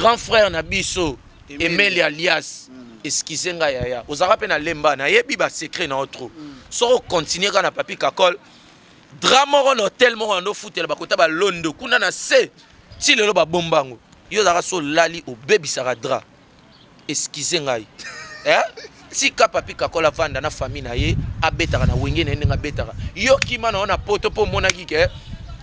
grand frère Nabiso Emeli alias excusez nga yaya ozaka pe na lemba na yebi ba secret na otro so continuer kana papi kakol drama ron hotel mo ndo footela bakota ba londo kuna na se ti lelo ba bombango yo zaka so lali o baby saka dra excusez nga si ka papi kakola vanda na famille na ye abetaka na wenge na ndenga betaka yo kima na ona poto po mona kike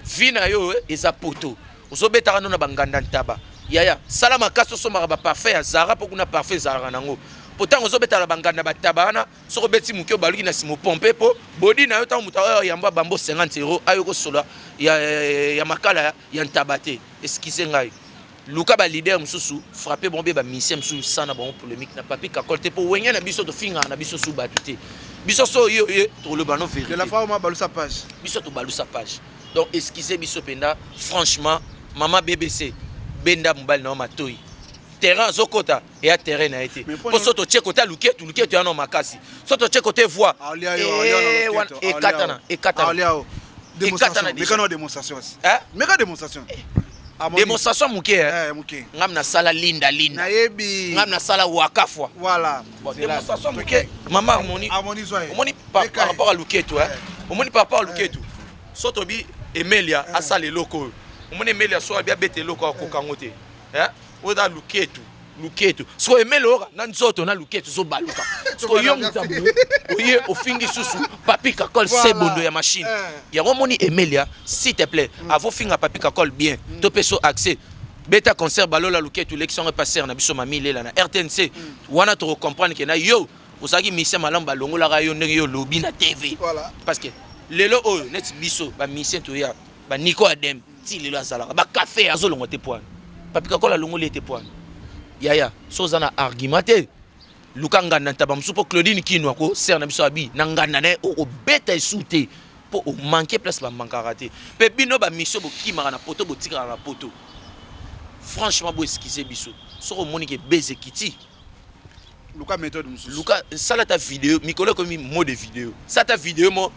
vina yo eza poto ozo betaka no na banganda ntaba yaya salama kaso so maka ba parfait ya zara po kuna parfait zara nango pourtant ozo betala banganda batabana soko beti mukyo baluki na simo pompe po body na yo ta muta yamba bambo 50 € ayo ko sola ya makala ya ntabate excusez ngai Luka ba leader mususu frappé bombe ba mission mususu sana bon polémique na papi kakolte po wenya na biso to finga na biso su batute biso so yo to le bano vérité de la fois ma balu sa page biso to balu sa page donc excusez biso penda franchement maman BBC benda mbali na matoi terrain zokota et à terrain na été pour soto tchekota luketu ya no makasi soto tchekote voix et katana démonstration méga démonstration démonstration muke ngam na sala linda nayebi ngam na sala wakafwa voilà démonstration muke mama harmonie omoni par rapport à luketu omoni par rapport à luketu soto bi Emelia asale loko omoni Emelia so bia bete loko akokangote oda luketu so Emelia na nzoto na luketu so baluka so yo mutabu oye ofingi susu papi kakol sebondo ya machine ya omoni Emelia s'il te plaît avo finga papi kakol bien to peso accès beta concert balola luketu l'élection est passée na biso mamile la na RTNC wana to comprendre que na yo osaki mission malamba longola ka yo ndenge yo lobby na TV parce que lelo oyo net biso ba mission to ya ba Nico Adem ti lelo azala ba café azolongo te poane papi kakol longola te poane yaya sozana argumenté Lukanga nantaba msupo Claudine Kinwa ko ser na biso abi na nganda ne o beta esute po o manquer place ba mankarate pe bino ba mission bo kimara na poto bo tikara na poto franchement bo esquiser biso so moni ke beze kiti Luka méthode msusu Luka sala ta vidéo mikolo komi mode vidéo sa ta vidéo mo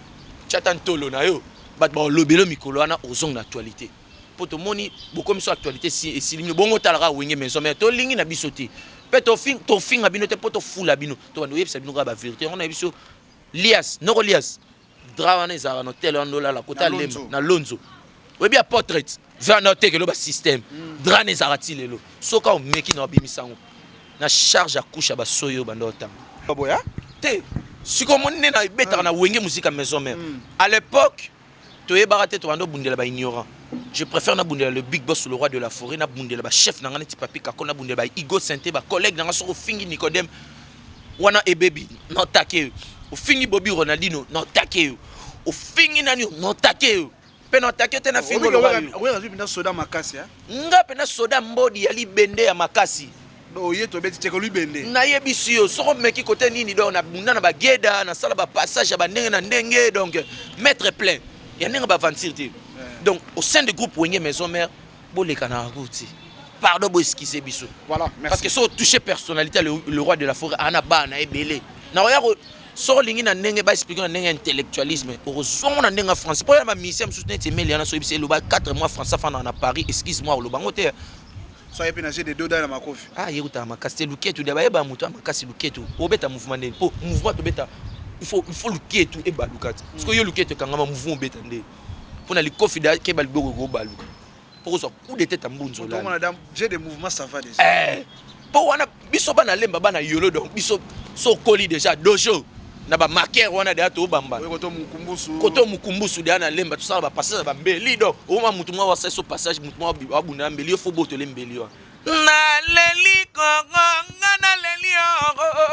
chatan tolo na yo bat ba lobelo mikolo na ozong na actualité poto moni bo comme sur actualité si esilimi bongo talaka wenge maison mais to lingi na biso te pe to fin abino te poto fula bino to bando yebisa bino ba vérité on a biso lias noko lias drawana ezara no tel on la kota lemba na lonzo webi a portrait va noter que le système drane ezara ti lelo soka o meki na bimisango na charge à couche ba soyo bando tam boya te siko monni na beta na wenge musique maison mère à l'époque to yebara te to bando bundela ba ignorant. Je préfère na bundela le big boss le roi de la forêt na bundela ba chef na ngana ti papi kako na bundela ba Igo Santé ba collègue na ngaso fingi Nicodème wana e baby no take o fingi Bobby Ronaldinho no take o fingi nani no take pe no take te na fingi lo ba oui razu bina soda makasi nga pe na soda mbodi ya libende ya makasi do ye to beti teko libende na yebisi yo soko meki côté nini do na bunda na ba geda na sala ba passage ba ndenge na ndenge donc mettre plein ya ndenge ba aventure te. Donc, au sein du groupe Wenge Maison Mère, pardon, bo esquisser biso. Voilà, merci. Parce que si on touche personnalité, le roi de la forêt, Anaba, na ebele. Na regarde, so lingi na ndenge ba expliquer na ndenge intellectualisme. Heureusement na ndenge français. Pour ma mission me soutenir te meli na so ebise le ba 4 mois français fana na Paris, excuse-moi le bango te. So yepe na de doda na makofi. Ah, yeruta makasi luketu de ba yeba mutu makasi luketu. Obeta mouvement ndeni. Po mouvement to beta. Il faut luketu e ba lukati. Parce que yo luketu kangama mouvement beta ndeni. Pour les confidents qui balent beaucoup balou pour ça coup de tête à mbunzo là madame j'ai des mouvements ça va déjà pour wana biso bana lemba bana yolo donc biso so koli déjà dojo na ba marqueur wana de ato bamba koto mukumbusu de na lemba tout ça ba passer ba mbeli donc o ma mutu mwa wasa so passage mutu mwa abuna mbeli fo boto le mbeli wa na leli kongo na leli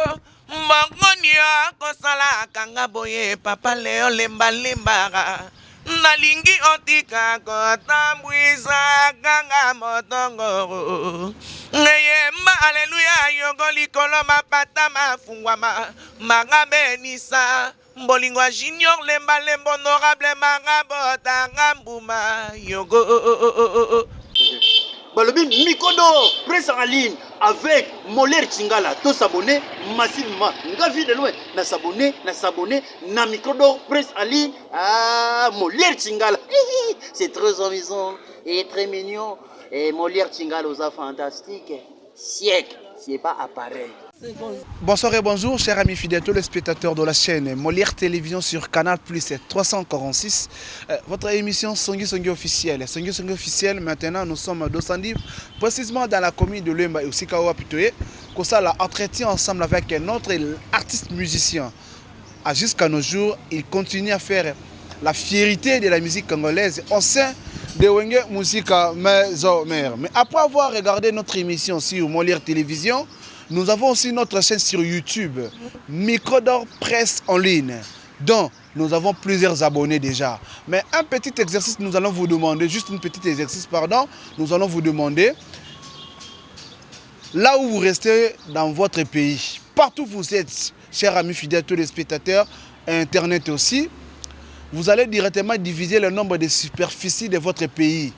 o mbongoni ko sala kanga boye papa leo lemba lemba nalingi otika kotambwisa kanga motongo ngeyemba aleluya yogoli kolo mapata mafungwama magabenisa mbolingo junior lemba lembo honorable magabota ngambuma yogo Balobi Mikodo presse en ligne avec Moller Chingala. Tous s'abonner massivement. Nga vie de loin. Na s'abonner na Mikodo presse en ligne. Ah, Moller Chingala. C'est très amusant et très mignon. Et Molière Tingala oza fantastique. Siècle, c'est pas appareil. Bonsoir et bonjour, chers amis fidèles, tous les spectateurs de la chaîne Molière Télévision sur Canal Plus 346. Votre émission Songi Songi officielle. Songi Songi officielle, maintenant nous sommes à Dosandi, précisément dans la commune de Lemba et aussi Kawa Pitoye. Comme ça, là, entretien ensemble avec notre artiste musicien. Jusqu'à nos jours, il continue à faire la fierté de la musique congolaise au sein de Wenge Musica Maison Mère. Mais après avoir regardé notre émission sur Molière Télévision, nous avons aussi notre chaîne sur YouTube, Micro d'Or Presse en ligne, dont nous avons plusieurs abonnés déjà. Mais un petit exercice, nous allons vous demander, juste un petit exercice, pardon, nous allons vous demander, là où vous restez dans votre pays, partout où vous êtes, chers amis fidèles, tous les spectateurs, Internet aussi, vous allez directement diviser le nombre de superficies de votre pays.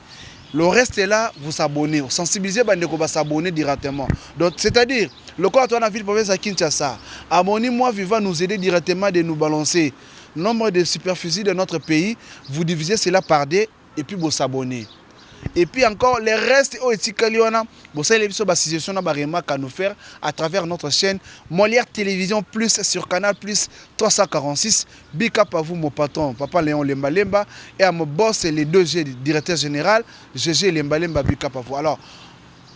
Le reste est là, vous abonnez, vous sensibilisez, vous va s'abonner directement. Donc, c'est-à-dire, le corps de la ville province à Kinshasa, abonnez-moi vivant nous aider directement de nous balancer. Le nombre de superficies de notre pays, vous divisez cela par deux et puis vous s'abonnez. Et puis encore, les restes, vous savez, les suggestions à nous faire à travers notre chaîne Molière Télévision Plus sur Canal Plus 346. Big up à vous, mon patron, Papa Léon Lemba Lemba, et à mon boss, les 2G, directeur général, GG Lemba Lemba, big up à vous. Alors,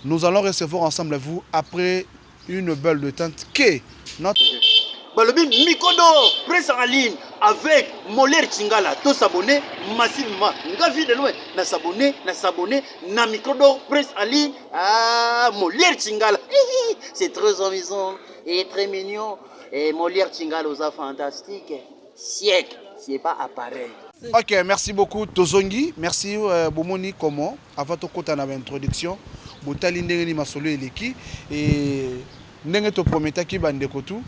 nous allons recevoir ensemble vous après une belle détente que notre... Balobi Mikodo, presse en ligne avec Molière Tingala. Tous s'abonner massivement. Nga vie de loin. Na s'abonner, na Mikodo, presse en ligne. Ah, Molière Tingala. C'est très amusant et très mignon. Et Molière Tingala oza fantastique. Siècle, c'est pas appareil. Ok, merci beaucoup Tozongi. Merci Bomoni Komo. Avant de côté dans l'introduction, Botali Ndengeni Masolo Eleki et Ndenge to prometa ki bandeko tout.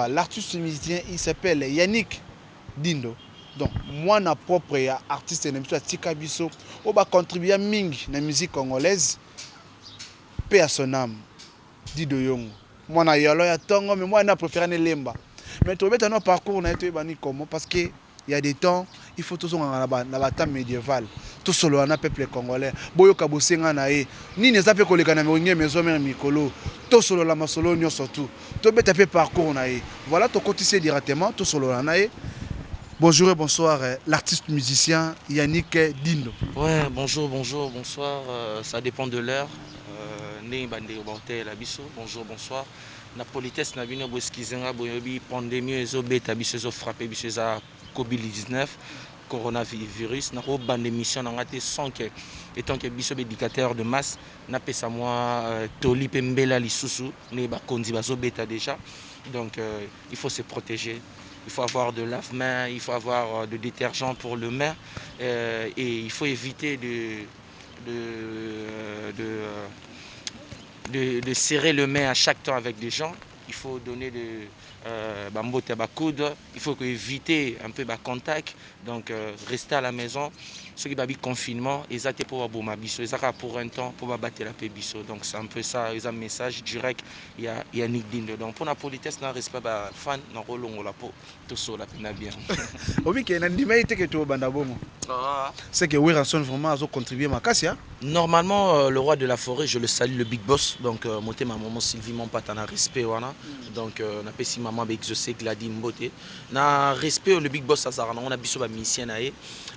L'artiste musicien, il s'appelle Yannick Dindo. Donc, moi, na propre artiste, je suis Tikabiso, qui va contribuer à la musique congolaise. Paix à son âme. Dido Yongo. Moi, na yalo ya tongo, mais moi, na préféré ne lemba. Mais tu vois, notre parcours, on a été banni comment? Parce que il y a des temps, il faut toujours dans la temps médiéval. Tout solo on a peuple congolais. Boyo kabosenga na e. Ni ne zape ko lekana mengi maison mère mikolo. Tout solo la masolo nyo surtout. To beta pe parcours na e. Voilà to cotiser directement tout solo na e. Bonjour et bonsoir l'artiste musicien Yannick Dindo. Ouais, bonjour, bonsoir, ça dépend de l'heure. Né bande bonté la biso. Bonjour, bonsoir. La politesse na bino bo skizenga boyobi pandémie ezo beta biso ezo frapper biso za Covid-19, coronavirus, na ko bande mission na ngate sans que étant que biso éducateur de masse na pesa moi toli pembela lisusu ne ba kondi bazo beta déjà. Donc il faut se protéger. Il faut avoir de lave-main, il faut avoir de détergent pour le main et il faut éviter de serrer le main à chaque temps avec des gens. Il faut donner bambote à coude, il faut éviter un peu de contact, donc rester à la maison. Ceux qui ont confinement, ils ont pour pour un temps pour battre la paix. Donc c'est un peu ça, ils ont un message direct. Il y a Yannick Dindo. Donc pour la politesse, on respect fan, on roule la peau, tout ça la bien. Oui, qu'il y a une dimité que tu as bandabongo. C'est que Wilson vraiment a contribué à Cassia. Normalement, le roi de la forêt, je le salue, le big boss. Donc, monter ma maman Sylvie, mon père, on a respect. Donc, on a fait si maman avec je sais Gladine Mbote. On a respect, le big boss, on a biso ba mission.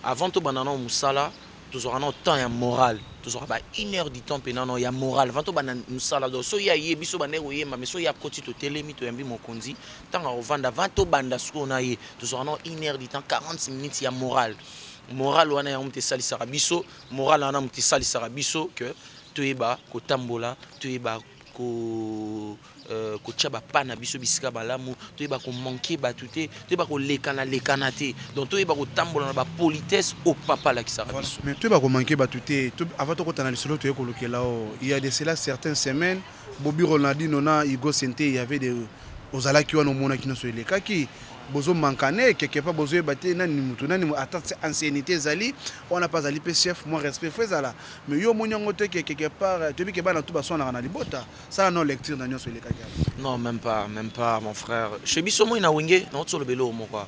Avant tout, banana Moussala, toujours un temps et moral. Toujours une heure du temps, il y a moral. Avant tout, banana Moussala, so ya ye biso bané ou ye, mais so ya côté to télémi to yambi mon kondi. Tant on vend avant tout banda sou on a ye. Toujours une heure du temps, 40 minutes, il y a moral. Moral wana ya mte sali sarabiso moral wana mte sali sarabiso que toyeba ko tambola toyeba ko chaba pana biso bisika balamu toyeba ko manquer batute toyeba ko lekana te donc toyeba ko tambola na ba politesse au papa la kisara biso mais toyeba ko manquer batute avant to ko tana lisolo toyeko lokela il y a de cela certaines semaines Bobby Ronaldinho na Igo Sente il y avait des ozala ki wana mona kino so eleka ki bozo mankane quelque part bozo baté nani mutu nani attente ancienneté zali on n'a pas ali chef moi respect fezala mais yo monyango te quelque part tu que bana tout baso na libota ça non lecture na nyoso eleka non même pas mon frère chez biso mo ina wenge na otso le belo mo quoi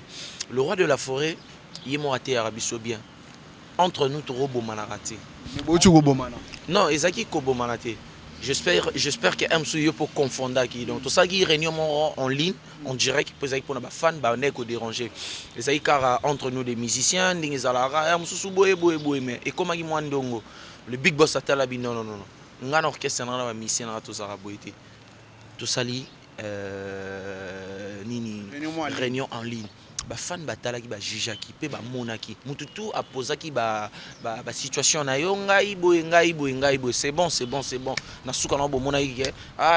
le roi de la forêt yemo até arabiso bien entre nous toro bomana raté bochu go bomana Non, ezaki kobomanate. J'espère que M pour confondre qui donc tout ça qui réunion en ligne en direct pour ça pour na fan ba on est ko déranger. Ezaki car entre nous des musiciens ndingi zalara M boye mais et comment qui moi ndongo le big boss atala bi non. Ngana orchestre na ba musicien na tout ça boité. Tout ça li nini réunion en ligne. Ba fan batala ki ba juge ki pe ba monaki mututu a posa ki ba situation na yo ngai boy c'est bon na suka na bo monaki ke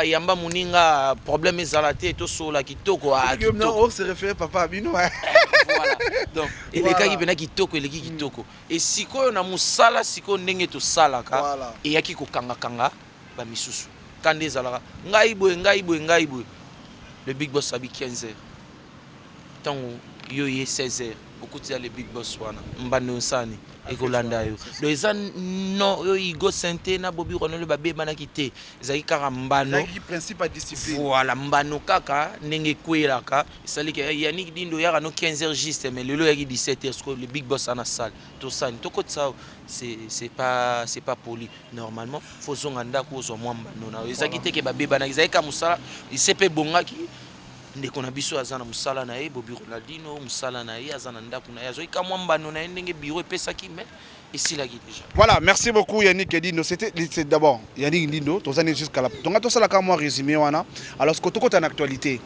yamba muninga problème ezalate to sola kitoko non on se réfère papa bino voilà donc et les cas qui bena kitoko et les kitoko et siko na musala siko ndenge to salaka et yaki ko kanga ba misusu kande ezalaka ngai boy le big boss abi 15h tango yo ye 16h beaucoup de les big boss wana mbano sani ekolanda yo do eza non yo igo sente na bobi ronolo babe bana kité ezaki kaka mbano qui principe à discipline voilà mbano kaka ndenge kwelaka esali ke Yannick Dindo yaka no 15h juste mais lelo yaki 17h parce que le big boss ana salle to sani to ko ça c'est pas poli normalement faut zonga ndako zo mwamba nona ezaki te ke babe bana ezaki ka musala isepe bongaki ndeko na biso azana musala na ye Bobi Ronaldinho musala na ye azana ndako na ye azoika mwambano na ndenge biro epesaki mais ici là déjà. Voilà, merci beaucoup Yannick Dindo. C'était d'abord Yannick Dindo, tozani jusqu'à la. Donc tout ça là comme moi résumé wana. Alors ce que tu en actualité.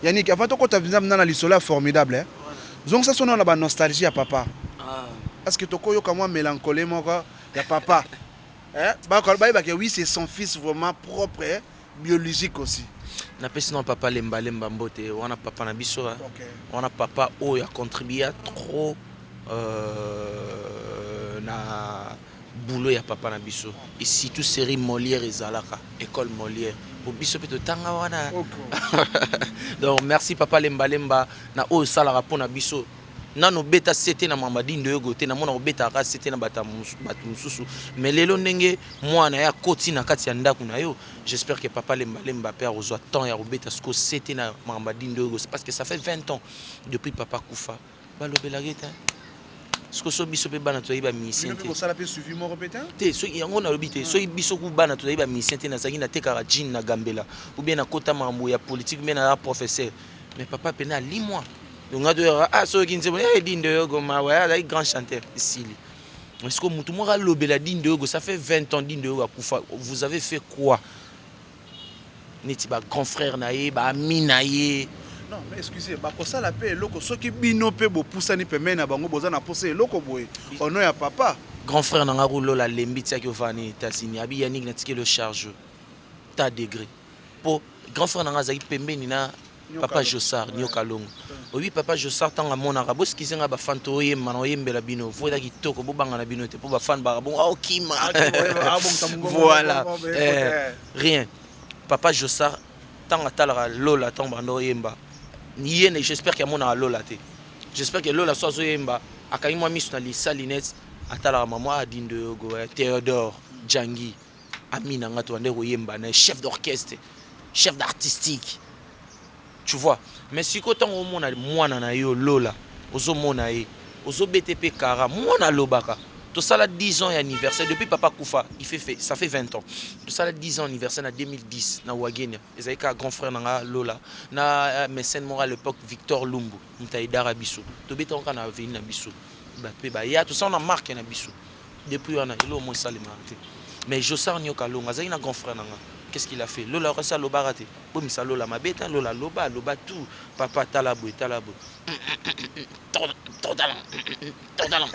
Yannick, avant to kota vinza na lisola formidable hein. Donc ça sonne la nostalgie à papa. Est-ce que toko yo comme mélancolie moko ya papa. Hein? Ba que oui, c'est son fils vraiment propre hein? Biologique aussi. Na pesi non papa lemba mbote wana papa na biso wana papa oyo a contribué trop na boulot ya papa na biso et surtout série Molière et Zalaka école Molière pour biso peut tanga wana donc merci papa lemba na oyo sala rapport na biso nano beta c'était na mamadi ndo yogote na mona beta ka c'était na batu mususu mais lelo ndenge mwana ya koti na kati ya ndaku na yo j'espère que papa lemba père ozwa temps ya beta sko c'était na mamadi ndo yogo parce que ça fait 20 ans depuis papa kufa balobela geta sko so biso pe bana to yiba musicien te ça la peut suivi mon répéter te so yango na lobité so biso ku bana to yiba musicien te na zangi na tekara jean na gambela ou bien na kota mambo ya politique mais na professeur mais papa pena limoi donc ceux qui disent Dindo Yogo un grand chanteur ici. Est-ce que Moutoumora Lobela Dindo Yogo, ça fait 20 ans Dindo Yogo Koufa. Vous avez fait quoi? N'est-ce pas grand frère naïe, ami naïe? Non, mais excusez, ça la paix loko ceux qui bino pe bo poussa ni pemé na bango bozana poser loko boy. Ono ya papa. Grand frère na ngarulo la lembi tia ki ofani États-Unis. Abi Yannick na tike le charge. Ta degré. Pour grand frère na ngazaki pembe ni na papa Jossard Nyokalongo. Oui papa Jossard tanga mon arabo ce qui senga ba fanto yemba na yembela bino voda kitoko bo banga na bino te pour ba fan ba bon okima. Voilà. Rien. Papa Jossard tanga tala lola tanga ndo yemba. Yene j'espère que mon lola te. J'espère que lola soit yemba akai moi misu na li salinette atala maman Dindo Yogo Théodore Djangi Amina ngato ande yemba na chef d'orchestre, chef d'artistique. Tu vois, mais si quand on mona mwana na yo lola, ozo mona ye, ozo BTP kara, mwana lobaka. Tout ça là 10 ans anniversaire depuis papa Koufa, ça fait 20 ans. Tout ça là 10 ans anniversaire en 2010 na Wagenia. Ezaka un grand frère na lola, na mécène moral à l'époque Victor Lumbu, mtaidara biso. To beta on kana veni na biso. Ba pe ba ya tout ça on a marqué na biso. Depuis on a ilo mo salima. Mais Jossard Nyokalongo, azaki na grand frère na nga. Qu'est-ce qu'il a fait? Lola resa loba raté. Bon misa lola mabeta lola loba tout. Papa talabo. Totalement.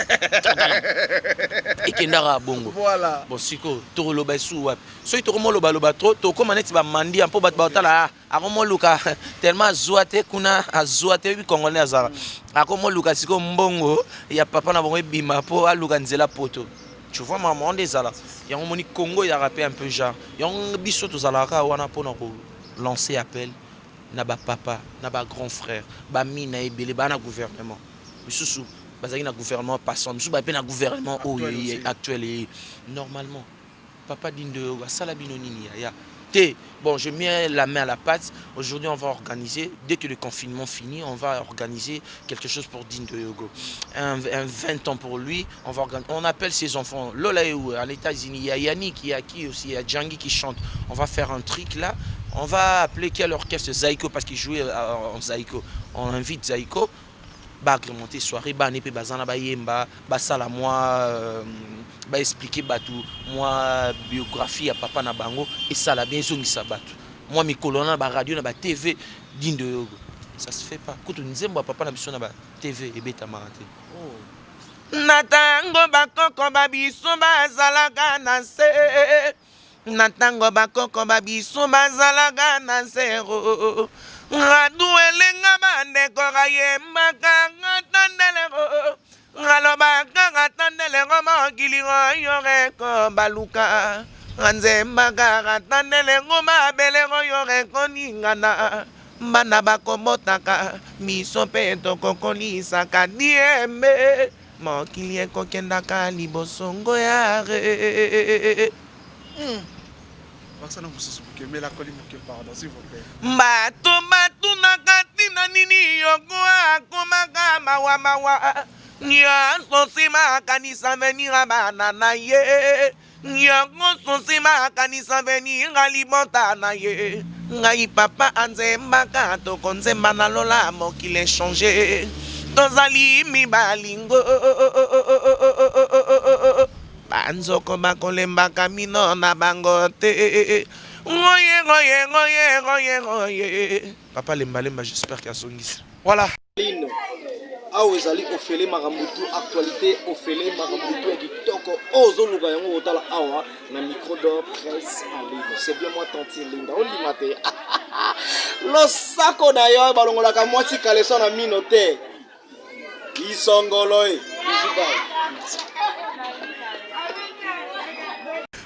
Et kendara bongo. Voilà. Bon siko to loba sou wap. So to komo loba trop to koma net ba mandi un peu bat tala. Akomo luka tellement zoate kuna azoate bi congolais azara. Akomo luka siko mbongo ya papa na bongo bima po aluka nzela poto. Tu vois maman des ala. Il y a un Congo il a rappé un peu genre. Il y a un biso tous alara wana pour lancer appel na ba papa, na ba grand frère, ba mina ebele ba na gouvernement. Bisusu bazaki na gouvernement passant, bisusu ba pe na gouvernement actuel et normalement. Papa Dindo Yogo sala bino nini ya. Bon, je mets la main à la pâte. Aujourd'hui, on va organiser, dès que le confinement finit, on va organiser quelque chose pour Dean de Yogo. Un 20 ans pour lui. On appelle ses enfants. Lola est où? À États-Unis. Il y a Yannick, il y a qui aussi? Il y a Djangi qui chante. On va faire un truc là. On va appeler quel orchestre? Zaiko, parce qu'il jouait en Zaiko. On invite Zaiko. Agrémenter soirée, nepe bazana ba yemba, basala moi expliquer batu, moi biographie à papa na bango et ça la bien zongisa batu. Moi mi kolona ba radio na ba TV Dean de Yogo. Ça se fait pas. Kutu nzembo papa na biso na ba TV et beta marate. Oh. Natango bakoko babiso bazalaka na se. Natango bakoko babiso bazalaka na zero. Radu elenga bandeko kayemba kanga tandelero. Ngaloba kanga tandelero mokili yoreko baluka. Nzemba kanga tandelero mabelero yoreko ningana. Bana bakomotaka miso pe tokokolisaka diembe. Mokili ekokendaka libosongo yare. Batu nakatina nini yoko akomaka mawa nyonso nsima kanisa venira bana na ye nyonso nsima kanisa venira libota na ye ngai papa anzembaka tokonzemba na lola mokili echange tozali mibalingo banzoko bakolembaka mino na bango te. Papa lemba, j'espère qu'il y a son guise. Voilà. Awa ezali ofele makambutu actualité ofele makambutu ya kitoko ozoluka yango otala awa na micro d'or presse en ligne. C'est bien moi tanti Linda ondima te. Losako na yo balongolaka mwasi kaleso na mino te. Kisongolo e.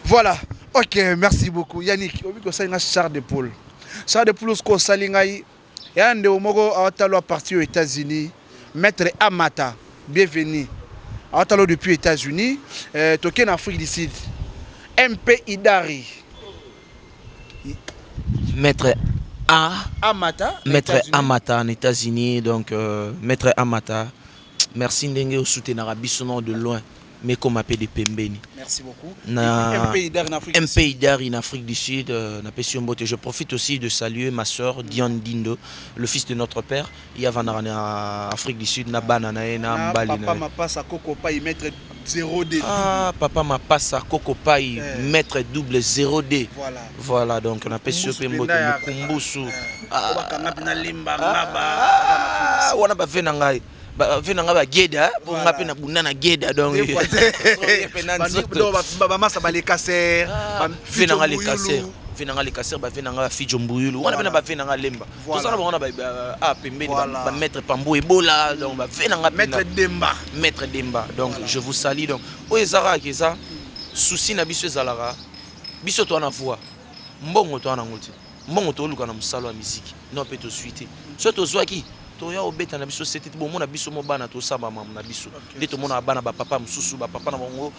Voilà. Ok, merci beaucoup. Yannick, on a un char de poule. Char de poule, ce qu'on a il y a un de parti aux États-Unis. Maître Amata, bienvenue. Atalo depuis les États-Unis. Token en Afrique du Sud. MP Idari. Maître Amata. Maître Amata en États-Unis. Donc, Maître Amata, merci de soutenir Arabisono de loin. Mais comme appelé de Pembeni. Merci beaucoup. MP Idari en Afrique du Sud. Je profite aussi de saluer ma soeur Dion Dindo, le fils de notre père. Il y a en Afrique du Sud, na banana na mbali. Papa m'a pas sa coco paille mettre 0D. Ah, papa m'a pas sa coco paille mettre double 0D. Voilà. Voilà, donc on appelle sur Pembote Mukumbusu. Ah, on a pas fait nangai. Venanga ba geda pour ngape na bunana geda donc masa ba les casser venanga les casser venanga les casser ba venanga fijo mbuyulu wana bena ba venanga lemba to sala bona ba pembeni ba mettre pambo ebola donc ba venanga mettre demba donc je vous salue donc oyezara keza souci na biso ezalaka biso to na voix mbongo to na ngoti mbongo to luka na musalo wa musique non peut to suite so to zwaki toya obeta na biso c'était bon mona biso mo bana to samba mam na biso nde to mona bana ba papa mususu ba papa na bango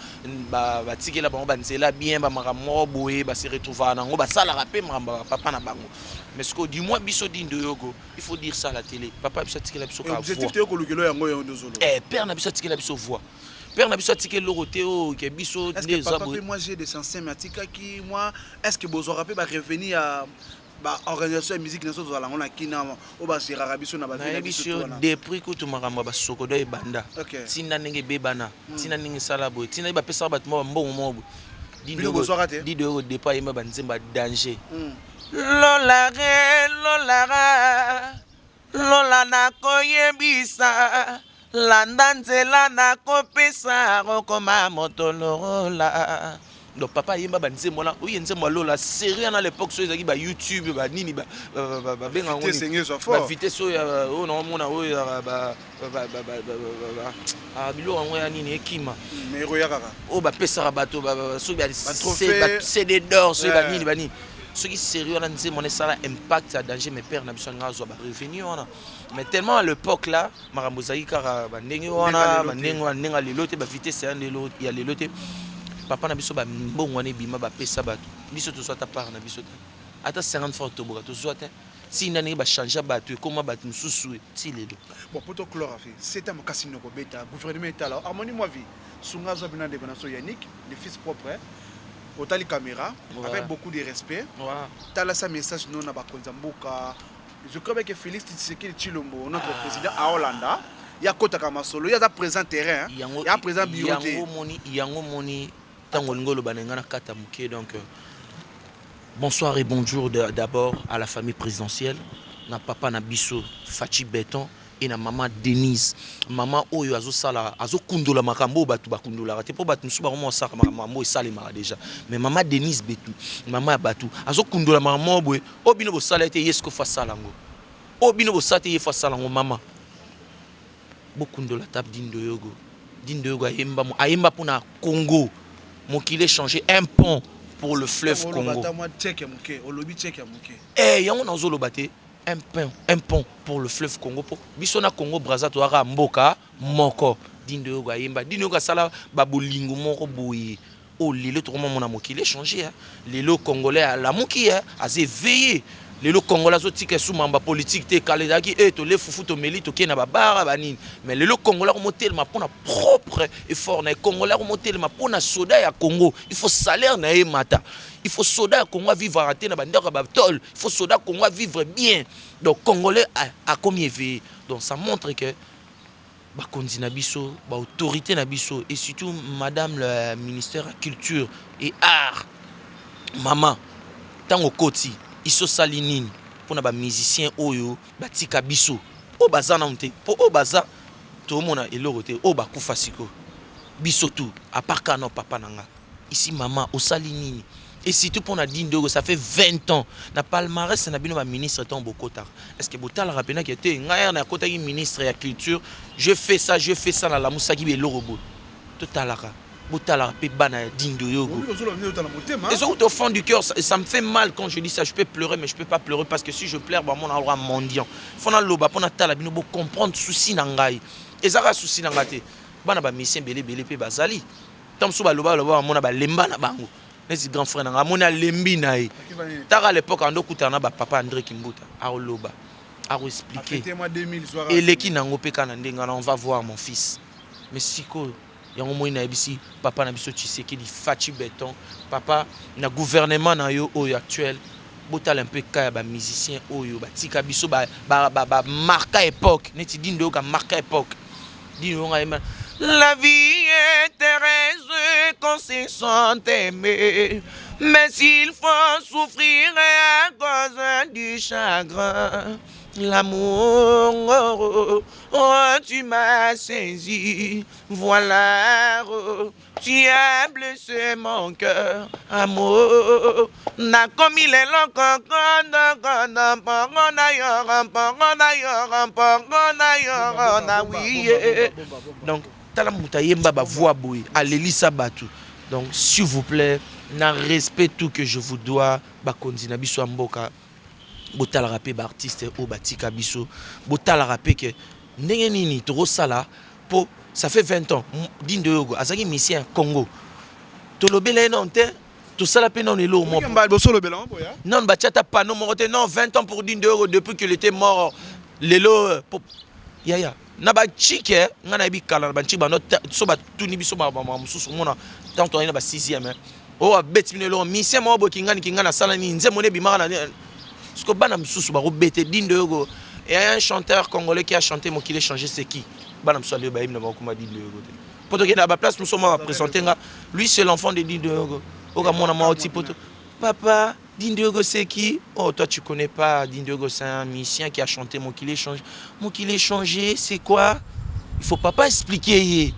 ba tikela bango ba nzela bien ba makamo boye ba se retrouver na ngo ba sala rapé mamba papa na bango mais ce que du moins biso Dean de Yogo il faut dire ça à la télé papa biso tikela biso ka objectif te ko lukelo yango yo ndozolo père na biso tikela biso voix père na biso tikela loroté o ke biso des papa moi j'ai des anciens matika qui moi est-ce que bozo rapé ba revenir à ba organisation de musique naso zala ngona kina o ba sira biso na ba biso depuis que tu maramba ba sokodo e banda tina ndenge bebana tina ndenge salabo tina ba pesa bat mo mbongo mobo dido départ yema ba nzemba danger lola na koyebisa landa nzela na kopesa rokoma motolola. Donc papa yemba ba nzembo na oye nzembo lola série na l'époque so ezaki ba YouTube ba nini ba benga ngoni ba vitesse so ya o na mona o ya ba bilo ngo ya nini ekima mais ro ya kaka o ba pesa bato ba so ba CD d'or so ba nini ba nini ce qui sérieux na nzembo na sala impact à danger mes pères na biso ngazo ba revenu wana mais tellement à l'époque là marambo zaki kara ba ndenge wana ba ndenge wana lelote ba vitesse ya lelote papa na biso ba mbongo ne bima ba pesa bato biso to soit ta part na biso ata 50 francs to boka to soit si nani ba changer bato comment bato mususu ti lelo bon poto chlore fait c'est un casino ko beta gouvernement est là harmonie moi vie sunga zo bina de connaissance Yannick le fils propre autant les caméras avec beaucoup de respect tala sa message non na ba konzambuka je crois que Félix Tshisekedi Tshilombo notre président à Hollanda il y a kota kama solo il y a présent terrain il y a présent bureau yango moni tango ngolo banenga na kata muke donc bonsoir et bonjour d'abord à la famille présidentielle na papa na biso Fachi Béton et na maman Denise maman oyo azosala azokundola makambo batu bakundola te po batu musuba mo saka makambo esalema déjà mais maman Denise Betu maman batu azokundola makambo boye obino bo sala te yesko fasalango obino bo sate ye fasalango maman bokundola tap Dindo Yogo ayemba pona Congo mokile changer un pont pour le fleuve Congo yango nazolo bate un pont pour le fleuve Congo pour bisona Congo Brazza to ara mboka moko Dindo Yogo ayemba Dindo Yogo sala babolingo moko boye o lelo to mona mokile changer lelo congolais à la moki azé veiller les Congolais sont tickets sous mamba politique te kaledaki to les foufou to meli to kena babara banine mais les Congolais ont tellement pour propre effort na Congolais ont tellement pour na soda ya Congo il faut salaire na mata il faut soda ya Congo vivre raté na bandaka batol il faut soda Congo vivre bien donc Congolais a combien éveillé donc ça montre que ba kondi na biso ba autorité na biso et surtout madame le ministère de la culture et art maman tango koti iso salinini pour na ba musicien oyo batika biso o baza na nte po o baza to mona elorote o ba kufa siko biso tout à part kana papa nanga ici maman o salinini et surtout pour na Dindo Yogo ça fait 20 ans na palmarès na bino ba ministre tant bokota est-ce que botal rapena qui était ngaya na kota ki ministre ya culture je fais ça na la musaki be lorobo totalaka Boutala pe bana Dindo Yogo. Et ça au fond du cœur, ça me fait mal quand je dis ça. Je peux pleurer, mais je peux pas pleurer parce que si je pleure, bah mon endroit mendiant. Faut na loba, pour na tala bino bo comprendre souci nangai. Et ça ra souci nangate. Bana ba mission belé pe bazali. Tam sou ba loba mon ba lemba na bango. Les grands frères nanga mon lembi naï. Tara à l'époque ando kutana ba papa André Kimbuta. Aro loba. Aro expliquer. Et leki nango pe kana ndenga on va voir mon fils. Mais siko yango moi na bisi papa na biso Tshisekedi Fachi Béton papa na gouvernement na yo oyo actuel botal un peu ka ba musicien oyo batika biso ba marque époque neti Dindo Yogo marque époque Dindo Yogo la vie est heureuse quand c'est sans aimer mais s'il faut souffrir à cause du chagrin l'amour, oh, tu m'as saisi, voilà, oh, tu as blessé mon cœur, amour, n'a commis les locaux, donc, t'as la moutaille, baba voix bouille, allez batu. Donc, s'il vous plaît, n'a respect tout que je vous dois, bakondi na biso mboka. Botala rapé ba artiste au batika biso botala rapé que ndenge nini to sala po ça fait 20 ans Dindo Yogo azaki musicien Congo to lobela non te to sala pe non elo mo non ba chata pa non mo non 20 ans pour Dindo Yogo depuis qu'il était mort lelo ya na ba chike ngana bi kala ba chike ba no so ba tuni biso ba mususu mona tant on ina ba 6e oh betine lo musicien mo bo kingana sala ni nze mone bi mara na parce que bana msusu ba robete Dindo Yogo et un chanteur congolais qui a chanté mon qu'il est changé c'est qui bana msusu le ba himna ba kuma Dindo Yogo pour que na ba place nous sommes présenter lui c'est l'enfant de Dindo Yogo oka mona ma oti poto papa Dindo Yogo c'est qui oh toi tu connais pas Dindo Yogo c'est un musicien qui a chanté mon qu'il est changé c'est quoi il faut pas expliquer.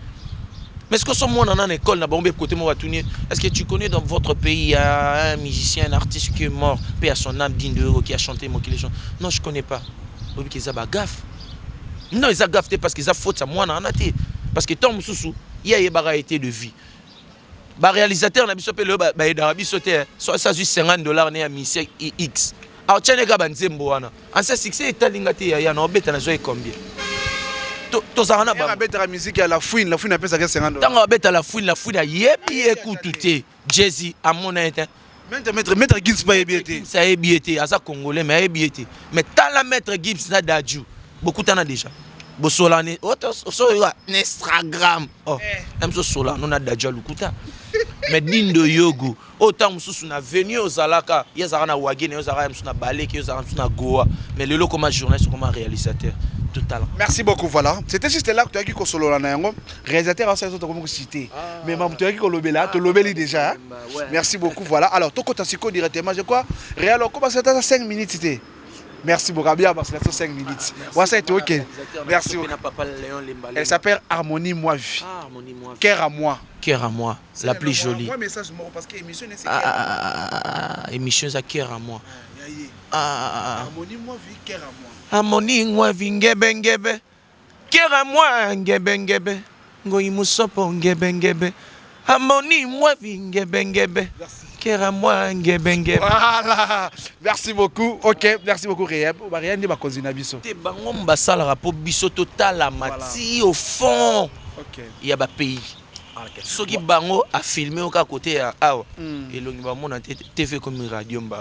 Mais est-ce que ce monde en école n'a pas côté moi est-ce que tu connais dans votre pays il y a un musicien, un artiste qui est mort, paix à son âme, Dindo Yogo qui a chanté mon qu'il chante. Non, je connais pas. Ils ont gaffe. Non, ils ont gaffe parce qu'ils ont faute à moi en athée. Parce que tant mususu, il y a une variété de vie. Ba réalisateur na biso pe le ba d'Arabie Saoudite, soit ça juste $50 né à musicien X. Alors tiens les gars banzembo wana. En ce succès italingate ya na obeta na joie combien. tozala na bango abeta la musique ya la fouine apesa ke 50 tango abeta la fouine yebi écoute te Jay-Z amona ete maître Gibbs ba yebi ça yebi ete asa congolais mais yebi ete mais tala maître Gibbs na Dadju beaucoup tana déjà bosolane so Instagram même so sola non na Dadju lukuta mais dindo yogo autant mususu na venu ozalaka yazaka na wagene ozalaka mususu na baleke ozalaka mususu na goa mais lelo comme journaliste comme réalisateur total. Merci beaucoup, voilà. C'était juste là que tu as dit que solo la nango réalisateur a ça comme cité. Mais maman tu as dit que lobela, tu lobeli déjà. Merci beaucoup, voilà. Alors toko tasiko directement, je crois. Réal comment ça t'a 5 minutes c'était. Merci beaucoup, bien parce que c'est 5 minutes. Ouais, ça a été OK. Merci beaucoup. Elle s'appelle Harmonie Moi Vie. Harmonie Moi Vie. Cœur à moi. Cœur à moi, la plus jolie. Moi message parce que émission c'est émission ça cœur à moi. Harmonie Moi Vie, cœur à moi. Harmonie Moi Vie ngebe ngebe. Cœur à moi ngebe ngebe. Ngoyi musopo ngebe ngebe. Harmonie Moi Vie ngebe ngebe. Cœur à moi ngebe ngebe. Voilà. Merci beaucoup. OK, merci beaucoup Réeb. Ba rien dit ba kozina biso. Te bango mbasala rapo biso total la mati au fond. OK. Il y a ba pays. Soki bango a filmé au côté à awa. Elongi ba mona TV comme radio mba.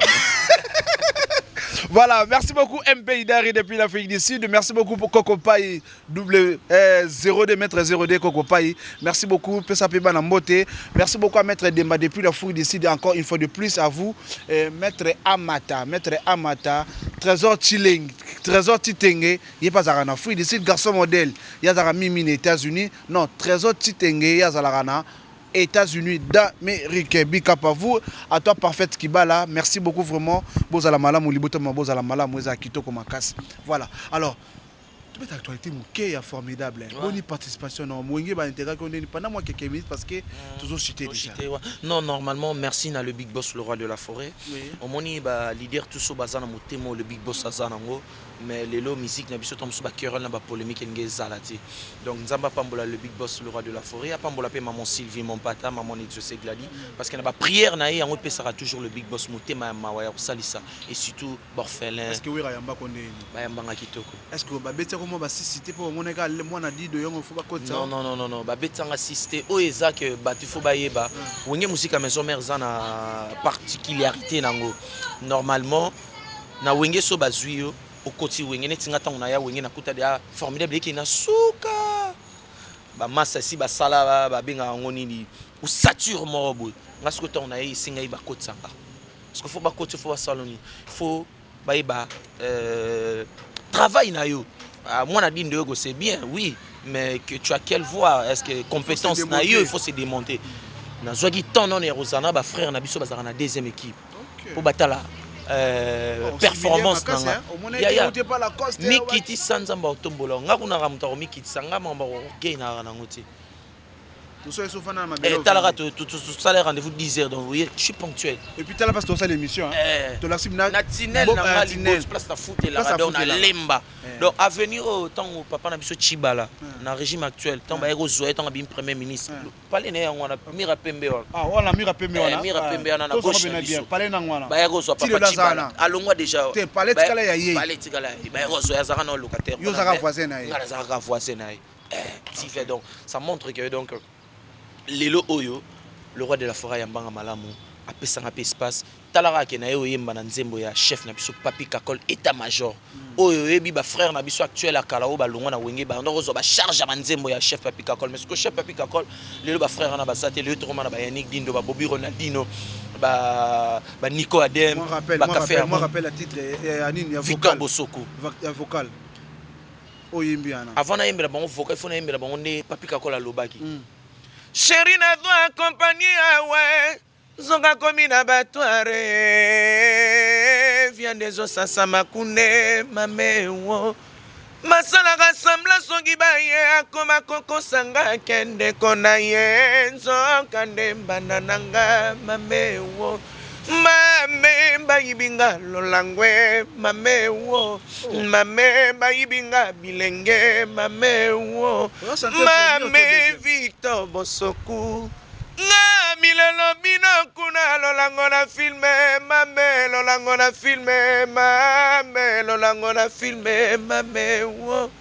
Voilà, merci beaucoup MP Idari depuis l'Afrique du Sud. Merci beaucoup pour Coco Paye W02 Maître 0D Coco Paye. Merci beaucoup Pesa Peba Nambote. Merci beaucoup à Maître Demba depuis l'Afrique du Sud. Encore une fois de plus à vous Maître Amata, Trésor Chilling, Trésor Titenge. Il pas à Afrique du Sud garçon modèle. Il y a à Mimi États-Unis. Non, Trésor Titenge, il y a à États-Unis d'Amérique. Big up à vous, à toi Parfaite Kibala. Merci beaucoup vraiment. Bozala malam ou libotama bozala malam ou kitoko makas. Voilà. Alors, toute actualité est formidable. Bonne participation. Non, moi pendant moi quelques minutes parce que toujours cité déjà. Non, normalement merci na le Big Boss le roi de la forêt. Au moni ba leader tout so bazana motemo le Big Boss azanango. Mais les lots musique na biso tomso ba querelle na ba polémique ngé zalati. Donc nzamba pambola le Big Boss le roi de la forêt, a pambola pe maman Sylvie mon pata, maman José Gladi parce que na ba prière na yango pesara toujours le Big Boss motema mawaya salisa et surtout borfelin. Est-ce que oui yamba konde ba yamba ngakitoko. Est-ce que ba beti comment ba cité pour moneka moi na dit de yongo faut ba kota. Non, ba beti nga cité o ezak ba tu faut ba yeba. Wenge musique à maison mère zana particularité nango. Normalement na wenge so bazuyo au côté wenge netinga tanga ya wenge na kuta dia formidable qui na suka ba massa si ba sala ba benga ngoni ni ou sature morobo ngasko ta na yi singa ba kotsanga parce que faut ba côté faut ba saloni faut ba iba travail na yo moi na dit ndogo c'est bien oui mais que tu as quelle voix est-ce que compétence na yo il faut se démonter na zogi ton non et Rosana ba frère na biso bazara na deuxième équipe pour batala performance nanga ya mikiti sanza mba otombola ngakuna ramutaro mikiti sanga mamba okay na ngoti t'as le rendez-vous 10h donc vous voyez je suis ponctuel et puis t'as la parce que ça l'émission de la simna natinel na limbo place ta foot là donc na lemba donc à venir au temps où papa na biso Chibala na régime actuel temps ba ero zoé temps bim premier ministre parler na ngwana mira pembe ah on a mira pembe na gauche bien parler na ngwana ba ero zo papa Chibala alongwa déjà te parler tikala ya ye parler tikala ba ero zo ya zaka na locataire yo zaka voisin na ye ngala zaka voisin na ye si fait donc ça montre que donc Lelo Oyo, le roi de la forêt Yambanga Malamu, a pesé un espace. Talara qui est yemba na nzembo ya chef na biso Papi Kakol état-major. Oyo yebi ba frère na biso actuel à Kalao ba longa na wenge ba ndorozo ba charge à nzembo ya chef Papi Kakol. Mais ce que chef Papi Kakol, lelo ba frère na ba sate le troma na ba Yannick Dindo ba Bobby Ronaldinho ba Nico Adem ba Café. Moi rappelle le titre Anine Victor Bosoko. Vocal. Oyimbiana. Avant na yembela bango vocal, il faut na yembela bango ne Papi Kakol a lobaki. Chérie na doit accompagner ouais zonga komi na batware vient des osasa makune mamewo masala rassembla songi baye akoma koko sanga kende kona ye nzoka ndemba nananga mamewo mame bayibinga lolangwe mamewo mame bayibinga bilenge mamewo mame Victor Bosoku nga milelo bino kuna lolango na filme mame lolango na filme mame lolango na filme mamewo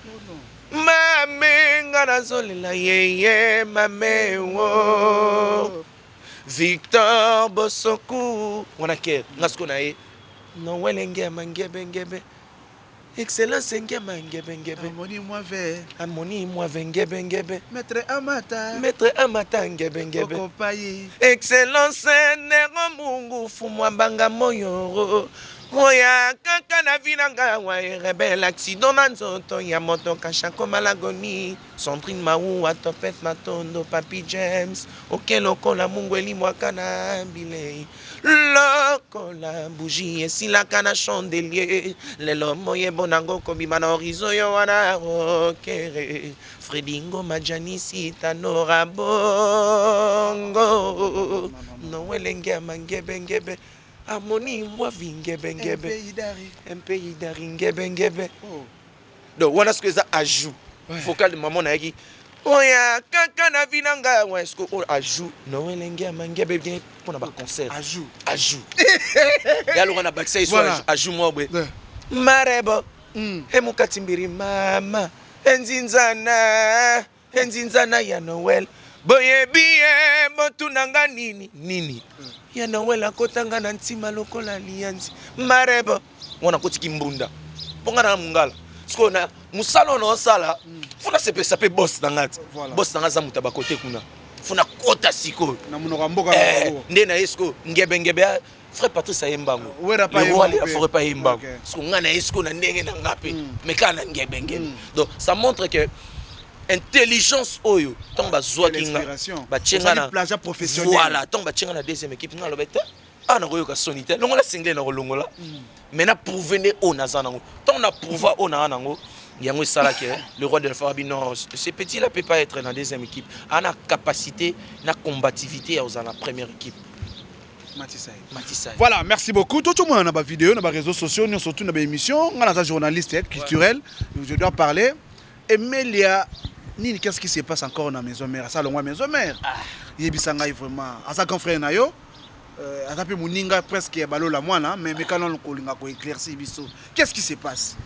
Mame ngana zolela yeye mame wo. Victor Bosoku. Wana ke ngasko na ye. No welenge mangebe ngebe. Excellence ngema ngebe ngebe. Amoni moi ngebe ngebe. Maître Amata ngebe ngebe. Okopayi. Excellence nero mungu fumwa banga moyo. Oya kaka na vinanga wa rebel accident na nzoto ya moto kashako malagoni. Sandrine Maou atopet matondo Papi James. Okeloko la mungu elimwaka na bilei. Lokola bougie esilaka na chandelier. Lelo moye bonango kobima na horizon yo wana okere. Fredingo Majanisi tanora bongo. No welenge mangebe ngebe. Harmonie moi vingebe ngebe. Un pays d'ari ngebe ngebe. Donc voilà ce que ça ajoute. Vocal de maman naiki. Oya kaka na vinanga wa est-ce que on ajoute no welenge mangebe bien pour na ba concert. Ajoute. Et alors on a backstage soit ajoute moi bwe. Marebo. E mukatimbiri mama. Enzинzana ya Noël. Boye biye botunanga nini. Ya Noël akotanga na ntima lokola lianzi. Marebo. Wana kotiki mbunda. Bonga na mungala. Skona musalo no sala. Funa sepe sape boss nangati. Boss nanga za mutaba kote kuna. Funa kota siko. Na munoko mboka ngo. Ndena esko ngebe frère Patrice Ayembango. Le roi la forêt pas Ayembango. Parce qu'on a esko na ndenge na ngape. Mais kana ngebe. Donc ça montre que intelligence oyo tant bazwa kinga ba tchenga na plagiat professionnel. Voilà, tant ba tchenga na deuxième équipe nga lobete. Ah na koyoka sonité. Longola single na kolongola. Mais na prouver on a zanango. Tant na prouver on a nango. Yango sala que le roi de la forêt non, ce petit là peut pas être dans deuxième équipe. A na capacité, na combativité aux dans la première équipe. Matissaï. Voilà, merci beaucoup. Tout le monde a des vidéos, des réseaux sociaux, surtout dans des émissions. On a des journalistes culturels. Je dois parler. Emelia, qu'est-ce qui se passe encore dans la maison mère? Ça, la maison mère. Il y a vraiment. À ça, confrère Nayo. À ça, Mouninga presque balo la moine, mais quand on éclairci, qu'est-ce qui se passe?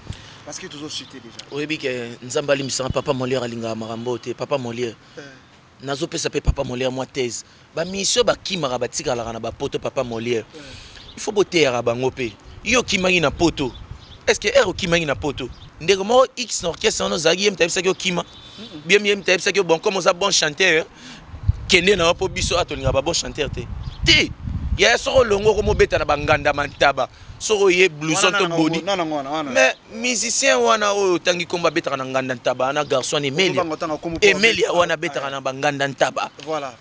Parce que toujours chuté déjà. Oui, bien que Nzambali Missara, papa Molière Alinga Marambote, papa Molière. Nazo pe sape papa Molière moi thèse. Ba mission ba kimara ba tika la na ba poto papa Molière. Il faut boter ya bango pe. Yo kimangi na poto. Est-ce que ero kimangi na poto? Ndeko mo X orchestre no zagi yem taipsa ko kima. Bien yem taipsa ko bon comme ça bon chanteur. Kende na po biso atolinga ba bon chanteur te. Te. Ya soro longo ko mo beta na banganda mantaba. Soro ye blouson to body. Mais musicien wana o tangi komba beta na nganda ntaba na garçon Emelia wana beta na banganda ntaba. Voilà.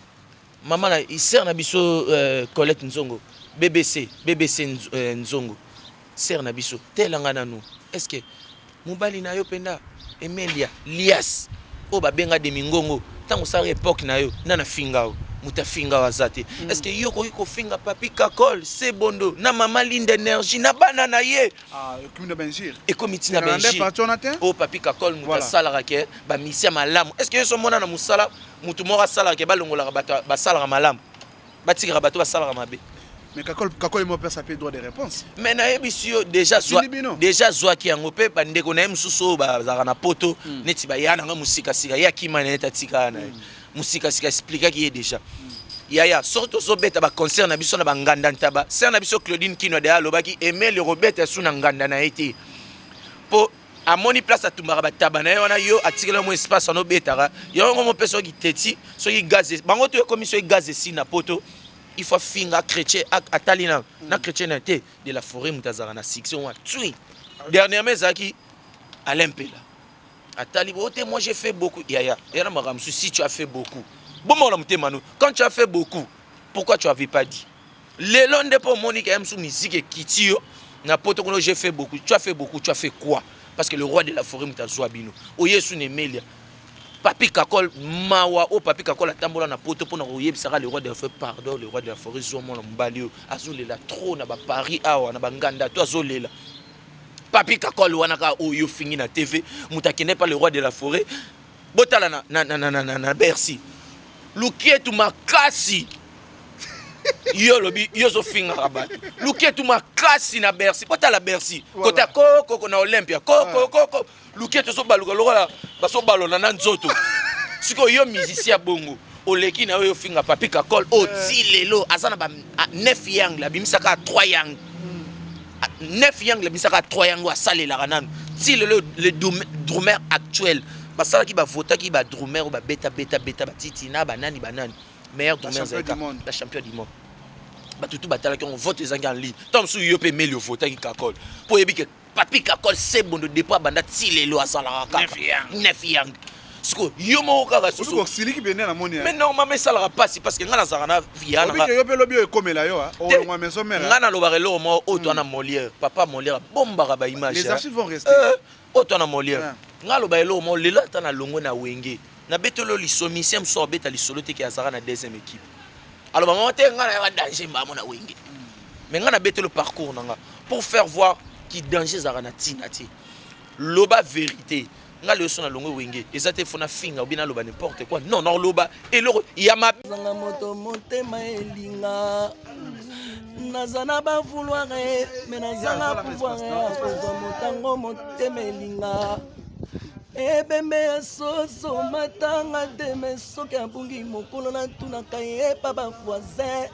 Maman là il sert na biso Colette Nzongo. BBC Nzongo. Sert na biso telanga nanu. Est-ce que mobali na yo penda Emelia Lias o ba benga de mingongo tango sa époque na yo na finga o muta finga wazate. Est-ce que yo ko finga papi kakol c'est bondo na mama linde énergie na banana ye comme de Benjir et comité na Benjir o papi kakol muta sala rake ba misia malamu. Est-ce que yo so mona na musala mutu mora sala ke balongola ba sala malamu batika bato ba sala mabe. Mais Kakol est mon père, ça peut droit de réponse. Mais déjà soit qui en opé bandeko na msuso ba na poto neti ba yana nga musika sika ya kima na tika na musika sika expliquer qui est déjà ya sorto zo beta ba concert na biso na banganda ntaba ser na biso Claudine Kino de alobaki aimer le Robert suna nganda na été po amoni place atumbaka bataba na wana yo atikela mo espace no betara yo ngo mo peso ki teti so ki gaz bango to commission gaz si na poto. Il faut finir chrétien à Talina, na chrétienté de la forêt mutazara na section tui. Dernièrement zaki Alain Pela. À Talibote moi j'ai fait beaucoup yaya. Yana maramsu si tu as fait beaucoup. Bon mon amte manu, quand tu as fait beaucoup, pourquoi tu avais pas dit? Le long de pour Monique aime sous musique et kitio na poto kono j'ai fait beaucoup. Tu as fait beaucoup, tu as fait quoi? Parce que le roi de la forêt mutazwa bino. Oye sous Nemelia. Papi Kakol mawa o papi Kakol atambola na poto pona oyebisaka le roi de la forêt pardon le roi de la forêt zomo na mbalio azolela trop na ba Paris awa na banganda to azolela papi Kakol wana ka oyo fingi na TV mutakene pas le roi de la forêt botala na Bercy Luki tu makasi yo lobi yo zo finga rabat luketu ma classe na Bercy kota la Bercy kota koko na Olympia koko luketu zo baluka lokola baso balona na nzoto siko yo musicien bongo oleki na yo finga Papi Kakol o ti lelo azana ba 9 yang la bimisaka 3 yang 9 yang la bimisaka 3 yang wa salela kananu ti lelo le drummer actuel basala ki ba vota ki ba drummer ba beta ba titina banani meilleur drummer la champion du monde batutu batala ki on vote ezangi en ligne tom su yo pe meli vota ki Kakol po yebi ke Papi Kakol c'est bon de départ banda ti lelo asala ka 9 yang Siko, yo mo kaka soso. Mais normalement ça la passe parce que ngana zakana via na. Yo pe lobi ekomela yo o ngwa meso mela. Ngana lo barelo mo auto na Molière. Papa Molière bomba ba image. Les archives vont rester. Auto na Molière. Ngana lo barelo mo lela ta na longo na wenge. Na betolo lisomi sem so beta lisolo te ki azara na deuxième équipe. Alors maman te ngana ya danger ba mo na wenge. Mais ngana betolo parcours nanga pour faire voir qui danger zara na tinati. Loba vérité. Nga le son na longo wenge ezate fona finga obina loba n'importe quoi non loba et le yama zanga moto motema elinga nazana ba vouloir mais nazanga pouvoir ko motango motema elinga ebembe soso matanga de mesoki abungi mokolo na tuna kaye pa ba voisin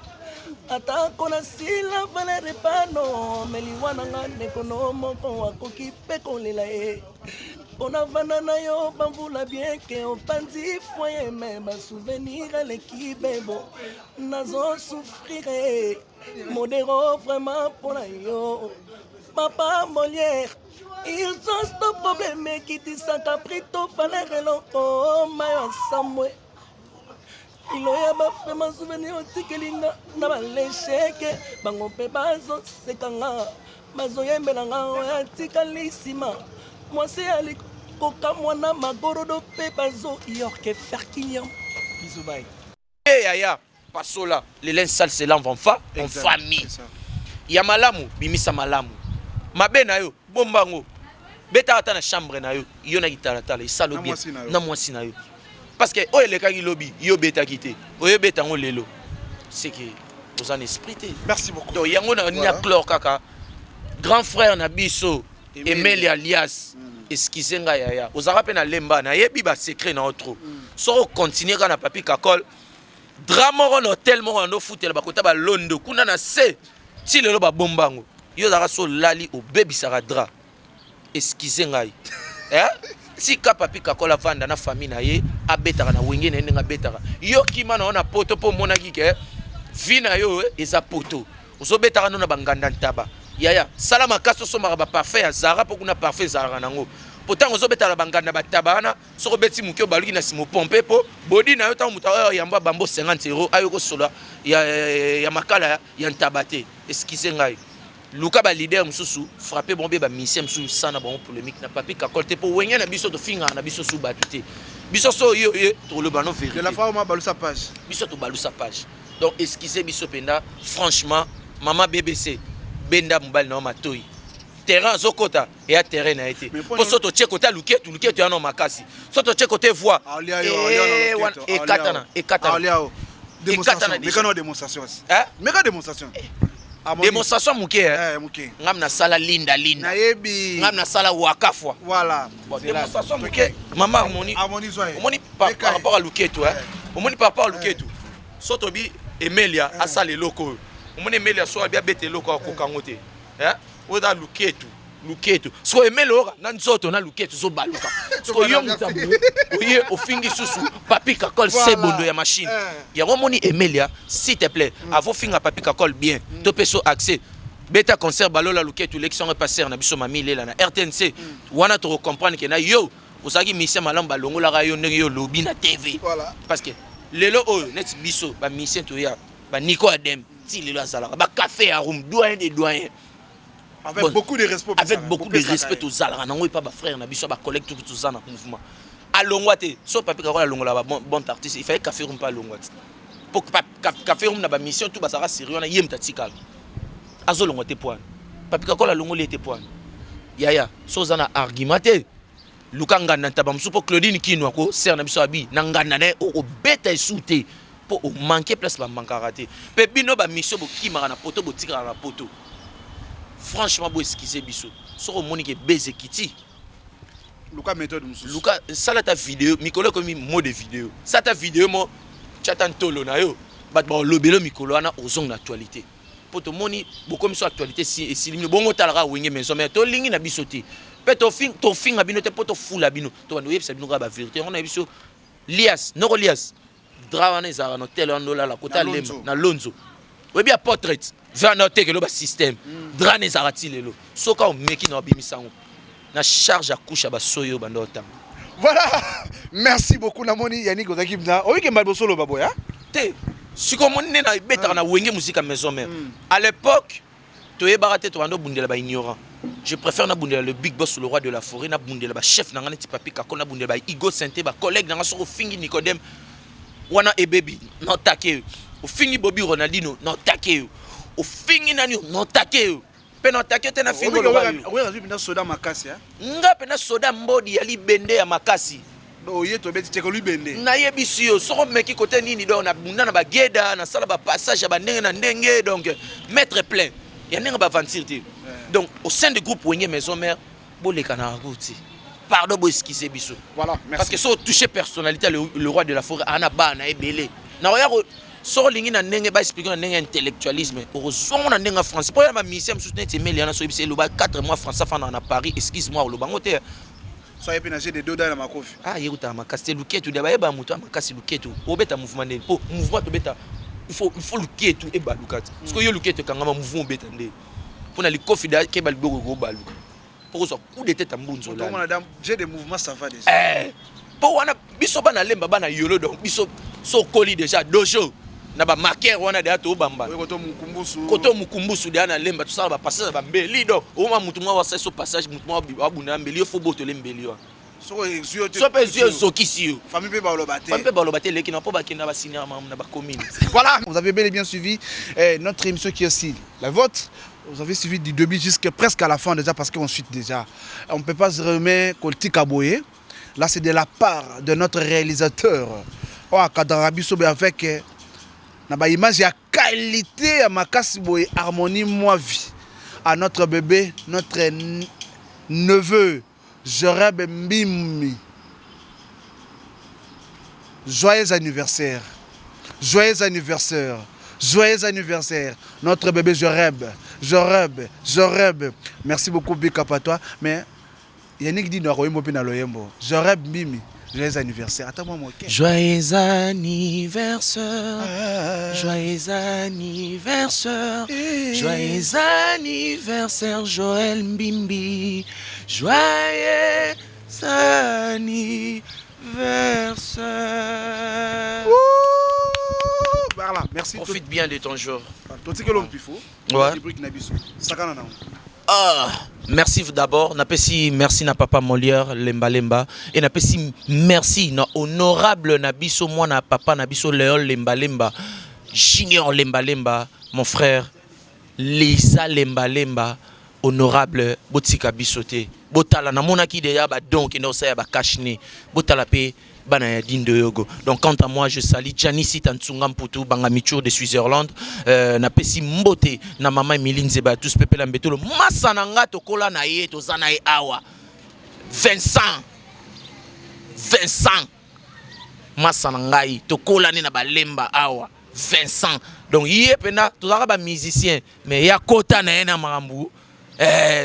atako na sila valere pano meliwana ngane kono moko akoki pe kolela on a vanana yo bamvula bien que on pandi foyer même un souvenir à l'équipe bon nazo souffrir modéro vraiment pour la yo papa Molière ils ont ce problème qui dit ça caprito fallait longtemps mayo samwe il y a vraiment souvenir tikelinga na balecheke bango pe bazo sekanga bazo yembelanga ya tikalisima moi c'est ali koka mwana magorodo pe bazo yorke ferkiniam bisous bye yaya pasola les lens sales c'est l'enfant en famille ya malamu bimisa malamu mabe na yo bombango beta ata na chambre na yo yo na kitala tala isalo bien na mwasi na yo parce que o eleka ki lobi yo beta kité o yo beta ngo lelo c'est que vous en esprit. Merci beaucoup. Donc yango na nia chlore kaka grand frère na biso Emeli alias Eskizenga yaya ozaka pe na lemba na yebi ba secret na otro so continuer kana Papi Kakol drama on hotel mo no footela ba kota ba londo kuna na se ti lelo ba bombango yo zaka so lali o baby sara dra Eskizenga si ka Papi Kakol avanda na famille na ye abetaka na wenge na ndenga betaka yo kima na ona poto po mona kike vina yo eza poto ozo betaka no na banganda ntaba yaya salama kaso so mara ba parfait ya Zara po kuna parfait Zara nango pourtant ozo betala banganda batabana soko beti mukyo baluki na simo pompe po body na yo ta muta yamba bambo 50 € ayo ko sola ya makala ya ntabate excusez ngai luka ba leader mususu frapper bombe ba mission mususu sana bon polémique na Papi Kakol te po wenya na biso to finga na biso su batute biso so yo to le bano vérité de la fois ma balu sa page biso to balu sa page donc excusez biso penda franchement maman BBC benda mbali na matoi terrain zokota et à terrain na été pour soto tchekota luketu ya no makasi soto tchekote voix et katana démonstration méga démonstration démonstration muke ngam na sala linda na yebi ngam na sala wakafwa voilà démonstration muke maman harmonie omoni par rapport à luketu omoni par rapport à luketu soto bi Emelia asale loko omoni Emelia so bia bete loko akokangote oda luketu so Emelo na nzoto na luketu zo baluka so yo mutabu oye ofingi susu Papi Kakol c'est bondo ya machine ya omoni Emelia s'il te plaît avo finga Papi Kakol bien to peso accès beta concert balola luketu l'élection est passée na biso mami lela na RTNC wana to comprendre que na yo osaki mission malamba longola ga yo ndenge yo lobby na TV parce que lelo o net biso ba mission to ya ba Nico Adem ti lelo azala ba café à room doyen des doyens avec beaucoup de respect aux alara nango pas ba frère na biso ba collègue tout ça na mouvement alongwate so Papi Kakol alongola ba bon artiste il fallait café room pas alongwate pour café room na ba mission tout ba sera sérieux na yem tatikal azolongwate point Papi Kakol alongoli était point yaya so zana argumenté lukanga na tabamsu po Claudine Kinwa ko ser na biso abi na ngana na o beta souté po o manquer place ba mankara te pe bino ba mission bo kimara na poto bo tikara na poto franchement bo excuser biso soko moni ke beze kiti Luka méthode mususu. Luka sala ta vidéo mikolo comme mot de vidéo ça ta vidéo mo chatan tolo na yo bat ba lobelo mikolo ana ozong na actualité poto moni bo comme so actualité si et si bongo talaka wenge maison mais to lingi na biso te pe to fin abino te poto fula bino to bando yebisa bino ba vérité on a biso lias no lias drawana ezara no tel ondola la kota lemba na lonzo webi a portrait vers no te ke lo ba système drane ezara ti lelo soka o meki no bimisango na charge à couche ba soyo bando tam. Voilà, merci beaucoup Namoni Yannick Ozakimna. Oui, que Malbosolo baboya. Te, si comme on est na beta na wenge musique à maison mère. À l'époque, tu es baraté to ando bundela ba ignorant. Je préfère na bundela le big boss le roi de la forêt na bundela ba chef na ngana ti papi ka kona bundela ba Igo Santé ba collègue na ngaso fingi Nicodème wana e baby no take o fingi Bobby Ronaldinho no take o fingi nani no take pena take te na fingi lo ba oui razu bina soda makasi hein nga pena soda mbodi ya libende ya makasi do yeto beti teko libende na yebisi yo soko meki côté nini donc na bunda na ba geda na sala ba passage ba ndenge na ndenge donc mettre plein ya ndenge ba aventure te donc au sein du groupe Wenge Maison Mère boleka na route pardon bo esquisser biso voilà merci parce que so toucher personnalité le roi de la forêt ana ba na ebele na oya so lingi na ndenge ba expliquer na ndenge intellectualisme ozongo na ndenge français pour ma mission soutenir temeli na so ebisi lo ba 4 mois français fana na Paris excuse-moi lo bango te so yepe na j'ai des doda na makofi ah yeuta makasi luketu de ba yeba mutu makasi luketu obeta mouvement ndeni po mouvement to beta il faut luketu e ba lukati parce que yo luketu kangama mouvement beta ndeni pour na likofi da ke ba libogo go ba luka pour so coup de tête mbunzo là madame j'ai des mouvements ça va déjà pour wana biso bana lemba bana yolo donc biso so koli déjà dojo na ba marqueur wana de to bamba koto mukumbusu de na lemba tout ça ba passer ba mbeli donc o ma mutu mwa wasa so passage mutu mwa abuna mbeli faut boto le mbeli wa so pe zio zokisi famille pe ba lobate leki na po ba kenda ba signer na ba commune. Voilà, vous avez bel et bien suivi notre émission qui est aussi la vôtre. Vous avez suivi du début jusqu'à presque à la fin déjà parce qu'ensuite déjà on ne peut pas se remettre Kolti Kaboye. Là c'est de la part de notre réalisateur. Oh Kadarabiso avec na ba image ya qualité ya makasi boye harmonie moi vie à notre bébé notre neveu Joreb Mbimi. Joyeux anniversaire. Joyeux anniversaire. Joyeux anniversaire. Notre bébé Joreb. Merci beaucoup Bika Patois. Mais Yannick dit no royembo pe na loyembo. Joreb Mbimi. Joyeux anniversaire. Attends-moi mon cœur. Joyeux anniversaire. Joyeux anniversaire. Joyeux anniversaire Joël Mbimbi. Joyeux anniversaire. Voilà, merci. Profite bien de ton jour. Ouais. Ah, merci d'abord. Merci na papa Molière Lemba et merci na honorable Nabiso moi na papa Nabiso Léon Lemba Junior Lemba mon frère Lisa Lemba honorable Botika Bisote botala na monaki deya ba donc no sa ba kashne botala pe bana ya dindo yogo. Donc quant à moi je salue Janice Tantsunga Mputu banga michour de Switzerland na pesi mbote na mama Emilie Nzeba tous pepela mbetolo masana nga tokola na ye tozana ye awa Vincent masana ngai tokola ni na balemba awa Vincent donc yé pena tozaka ba musicien mais ya kota na ye na makambu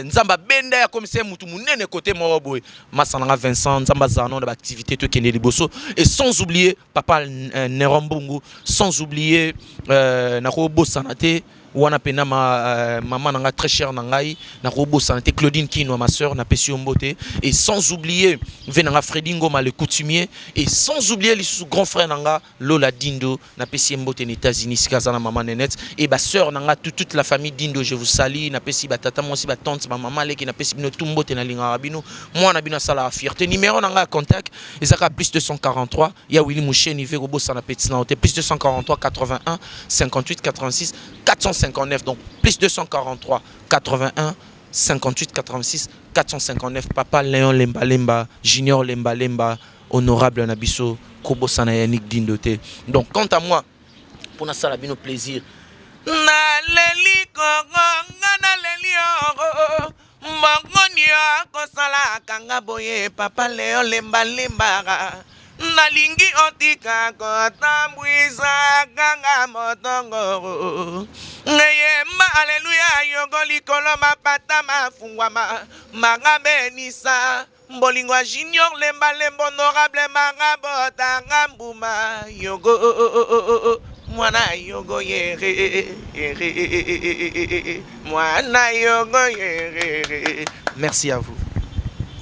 nzamba benda ya commissaire mutu munene côté moko boy masana Vincent nzamba zano na activité to kende liboso et sans oublier papa Nerombungu sans oublier na ko bosanate wana pena maman nanga très cher nangai na ko bosanate Claudine Kino ma sœur na pesi mbote et sans oublier venanga Fredingo ma le coutumier et sans oublier les grand frère nanga Lola Dindo na pesi mbote aux États-Unis sikazana maman Nenette et ba sœur nanga toute la famille Dindo je vous salue na pesi ba tata moi ba tante ma maman leki na pesi bino tumbote na linga rabino moi na bino sala fierté numéro nanga contact ezaka plus 243 ya Willy Mouché nivé ko bosana petit na plus 243 81 58 86 459 donc plus 243 81 58 86 459 papa Léon Lemba Junior Lemba honorable Nabiso Kobosana Yannick Dindote. Donc quant à moi pour nasala bino plaisir. Naleli kongo naleli oro mbongoni akosala kanga boye papa leo lemba lembara nalingi otika kotambwisa kanga motongo ngeyemba aleluya yongo likolo mapata mafungwama magabenisa mbolingo junior lemba lembo honorable magabota ngambuma yogo Mwana yogo yere, mwana yogo yere. Merci à vous.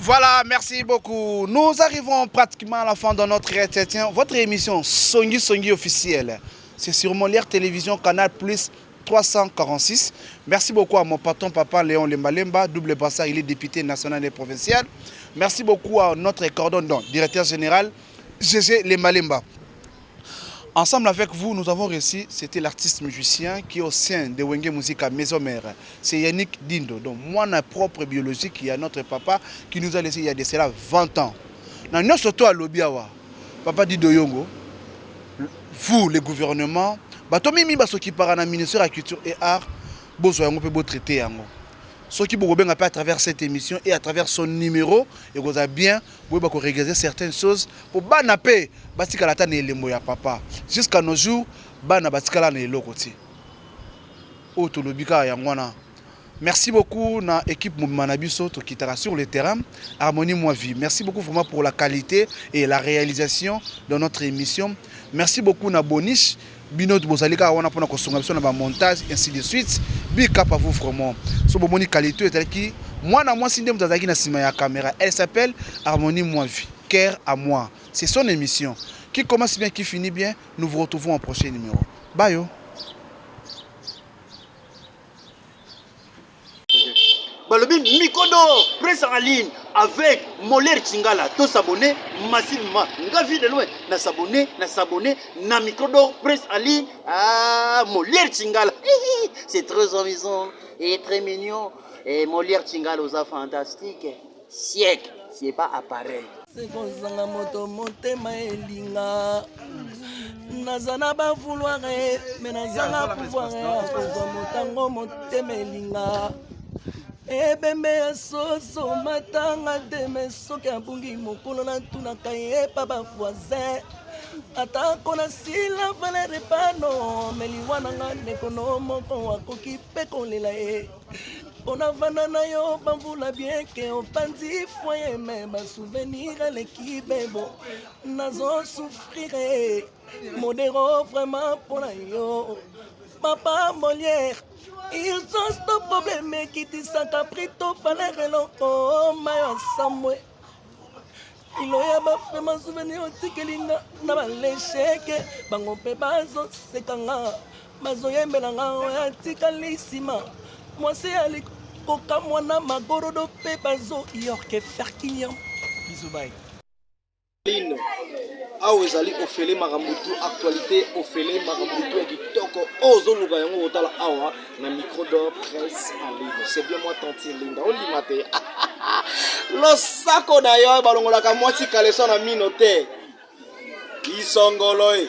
Voilà, merci beaucoup. Nous arrivons pratiquement à la fin de notre entretien. Votre émission Songi Songi officielle, c'est sur Molière Télévision, Canal Plus 346. Merci beaucoup à mon patron papa Léon Lemba, double brassard, il est député national et provincial. Merci beaucoup à notre coordonnateur, directeur général, Gégé Lemba. Ensemble avec vous, nous avons réussi, c'était l'artiste musicien qui est au sein de Wenge Musica Maison Mère. C'est Yannick Dindo, donc moi, notre propre biologique, qui est notre papa, qui nous a laissé il y a de cela 20 ans. Nous surtout à Lobiawa, papa Dido Yongo, vous, le gouvernement, Batomi Baso qui part en ministère de la Culture et Art, besoin de traiter yango. Ce qui vous bien à travers cette émission et à travers son numéro, et vous avez bien, vous pouvez regarder certaines choses pour banaper, batikalata ne le moya papa. Jusqu'à nos jours, bana batikala ne le côté. Otolobika yangwana. Merci beaucoup na équipe Manabiso qui est sur le terrain. Harmonie moi vie. Merci beaucoup vraiment pour la qualité et la réalisation de notre émission. Merci beaucoup na Boniche. Binot Bozalika on a pour na montage ainsi de suite. Big up à vous vraiment. So bomoni qualité est qui moi na moi sindem tazaki na sima ya caméra. Elle s'appelle Harmonie moi vie. Cœur à moi. C'est son émission qui commence bien qui finit bien. Nous vous retrouvons au prochain numéro. Bye yo. Balobi Mikodo, presse en ligne avec Moller Chingala. Tous s'abonner massivement. Ngavi de loin. Na s'abonner, na Mikodo, presse en ligne. Ah, Moller Chingala. C'est très amusant et très mignon. Et Moller Chingala aux fantastique. Siècle, c'est pas appareil. C'est qu'on s'en moto motema elinga. Nazana ba vouloir mais nazana pouvoir. Qu'on motango motema elinga. Ebembe ya soso matanga teme soki abungi mokolo na tunaka ye pa bavoisin atako na sila valere pano meliwa na nga nekono moko akoki mpe kolela ye mpona vanda na yo bamvula bien ke opanzi foye me basouvenir eleki bebo nazosouffrire modero vraiment mpona yo papa Molière. Ils ont ce problème qui dit ça caprito fallait l'enco mayo samwe. Il y a vraiment souvenir au tikelinga na balesheke bango pe bazo sekanga bazo yembelanga ya tikalisima. Moi c'est ali koka mwana magorodo pe bazo yorke ferkinyam. Bisous bye. Awa ezali ofele makambutu actualité ofele makambutu ya kitoko ozoluka yango otala awa na micro d'or presse en ligne. C'est bien moi tanti linda olima te losako na yo balongolaka mwasi kaleso na mino te isongolo e.